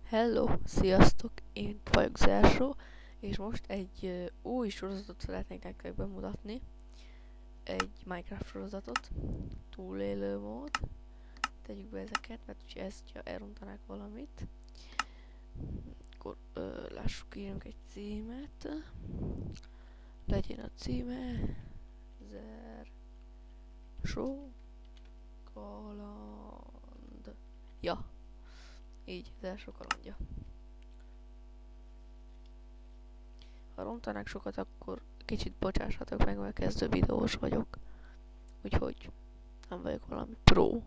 Hello, sziasztok, én vagyok Zersó, és most egy új sorozatot szeretnék nektek bemutatni. Egy Minecraft sorozatot, túlélő mód. Tegyük be ezeket, mert ugye ezt, ha elrontanák valamit, akkor lássuk, írjunk egy címet. Legyen a címe Zersó kaland. Ja, így, Zersó kalandja. Ha rontanák sokat, akkor kicsit bocsássatok meg, mert kezdő videós vagyok. Úgyhogy nem vagyok valami pro.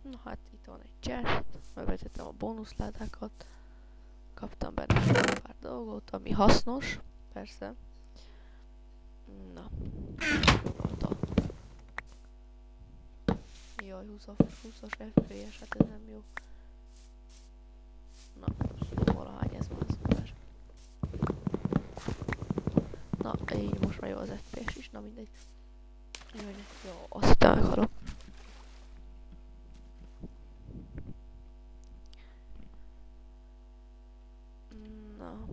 Na hát itt van egy chest, megvetettem a bónuszládákat, kaptam benne pár dolgot, ami hasznos, persze. Na, gondolta. Jaj, 20-as FPS, hát ez nem jó. Na, szóval valahány ez van szólás. Na, így most már jó az FPS is, na mindegy. Jaj, jó, azt hittem meghalok. Na.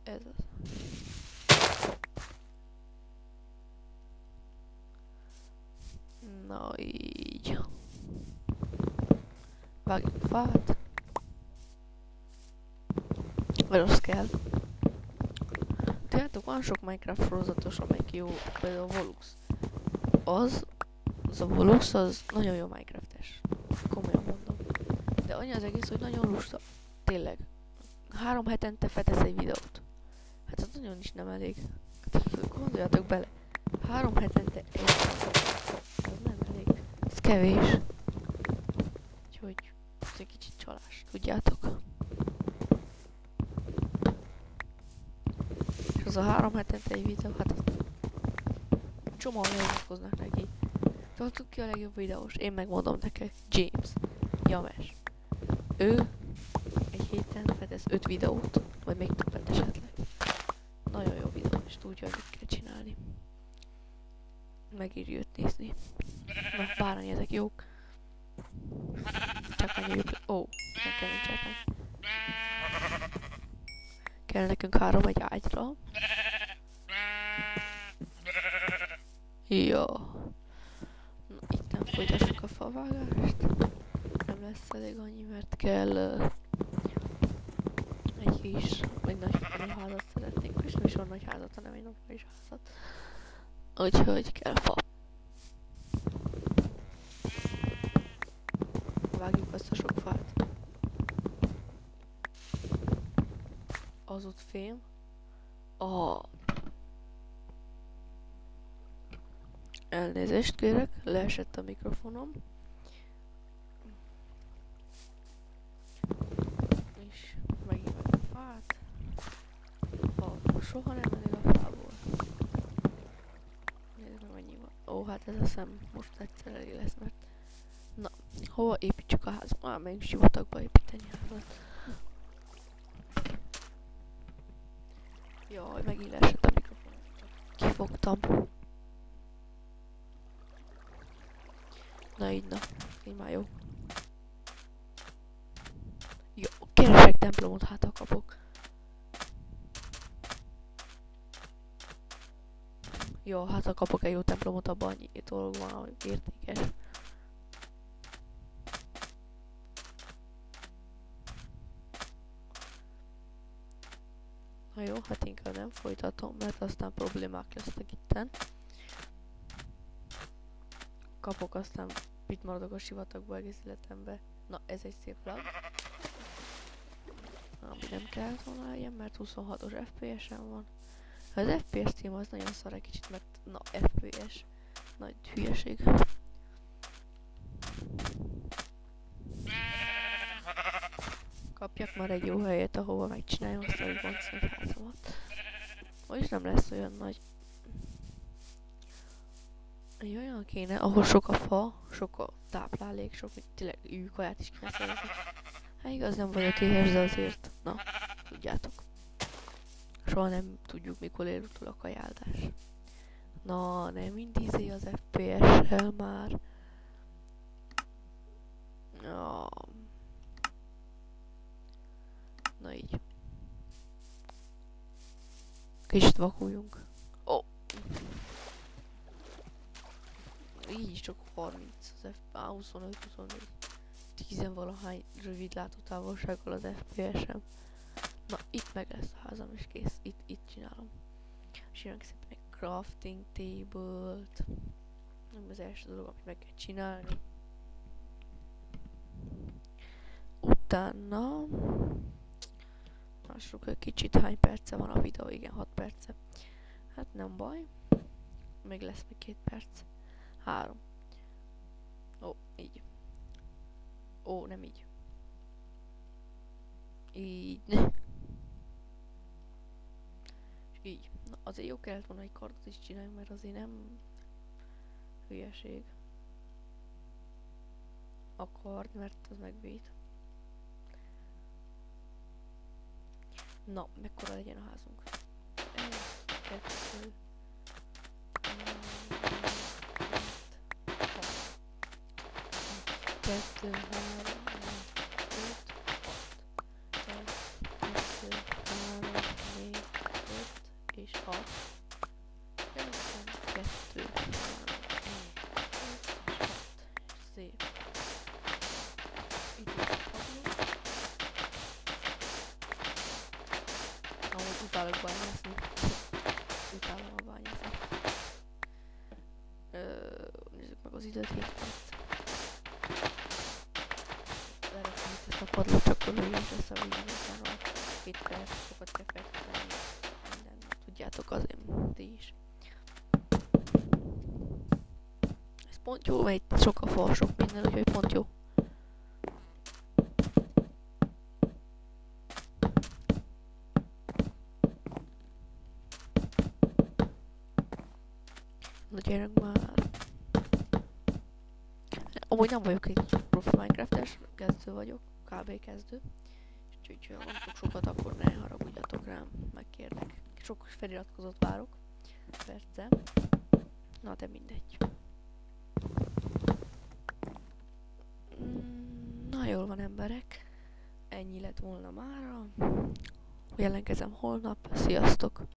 Ez az. Na így. Vágjuk fát. Vagy az kell. Tudjátok, van sok Minecraft sorozatos, amelyik jó, például a Volux. Az a Volux, az nagyon jó Minecraftes. Komolyan mondom. De annyi az egész, hogy nagyon lusta. Tényleg. 3 hetente fetesz egy videót. Hát az nagyon is nem elég. Hát, gondoljatok bele. 3 hetente egy videót. Az nem elég. Ez kevés. Úgyhogy ez egy kicsit csalás, tudjátok. És az a 3 hetente egy videó, hát az csomóan elmondkoznak neki. Tudtuk ki a legjobb videós? Én megmondom nektek. James. James. Ő egy héten fedez 5 videót, vagy még többet esetleg. Nagyon jó videó, és tudja, hogy mit kell csinálni. Megírja őt nézni. Mert bárannyi ezek jók. Csak annyi jók. Ó, nekem nincsenek. Kell nekünk 3 egy ágyra. Jó. Na, itt nem folytassuk a favágást. Nem lesz elég annyi, mert kell egy kis, vagy nagy házat szeretnénk, és nem is van nagy házat, hanem egy normális házat. Úgyhogy kell fa. Vágjuk azt a sok fát. Az ott fém. Elnézést kérek, leesett a mikrofonom. És megint meg a fát. Soha nem elég a fából. Nézd meg, mennyi van. Ó, hát ez a szem most egyszer elég lesz, mert... Na, hova építsük a házat? Megyünk sivatagba építeni házat. Jaj, megint leesett a mikrofonom. Kifogtam. Na így, na. Így már jó. Jó, keresek templomot, hát ha kapok. Jó, hát ha kapok egy jó templomot, abban annyi dolog van, ami értékes. Na jó, hát inkább nem folytatom, mert aztán problémák lesznek itten. Kapok, aztán itt maradok a sivatagba egész életembe. Na, ez egy szép lag. Ami nem kellett volna legyen, mert 26-os FPS-en van. Az FPS téma az nagyon szar egy kicsit, mert na, FPS. Nagy hülyeség. Kapjak már egy jó helyet, ahova megcsináljam azt a riboncnak házamat. Vagyis nem lesz olyan nagy. Egy olyan kéne, ahol sok a fa, sok a táplálék, sok, hogy tényleg kaját is kéne szerezni. Hát igaz, nem vagyok éhes, de azért, na, tudjátok. Soha nem tudjuk, mikor ér utol a kajáldás. Na, nem indízi az FPS-sel már. Ja. Na így. Kicsit vakuljunk. Ó. Oh. Így is csak 30 az FPS, 25-24. 10-valahány rövid látótávolsággal az FPS-em. Na, itt meg lesz a házam, és kész. Itt csinálom. Csinálunk szépen egy crafting table-t. Az első dolog, amit meg kell csinálni. Utána... Lássuk, hogy kicsit hány perce van a videó. Igen, 6 perce. Hát nem baj. Még lesz még 2 perc. 3. Ó, így. Ó, nem így. Így. És így. Na, azért jó kellett volna egy kardot is csinálni, mert azért nem hülyeség. A kard, mert az megvéd. Na, mekkora legyen a házunk? 1, 2, 2, 3, 5, 2, 3, 4, 5 és 6. 2, 3, 4, 5 és 6. Szép. Itt is a padló. Amúgy utálok bányászni. Utálom a bányászni. Nézzük meg az időt, 7 perc. Lerakom itt ezt a padlót, csak hogy is lesz a videó, utána 2 perc, sokat kell fektetni, minden, tudjátok azért, ti is. Ez pont jó, mert sok a fa, sok minden, úgyhogy pont jó. Na gyerünk már. Amúgy nem vagyok egy profi Minecraft-es, kezdő vagyok, kb. Kezdő. Úgyhogy ha mondtuk sokat, akkor ne haragudjatok rám, megkérnek. Sok feliratkozót várok. Perce. Na de mindegy. Na jól van emberek. Ennyi lett volna mára. Jelentkezem holnap. Sziasztok!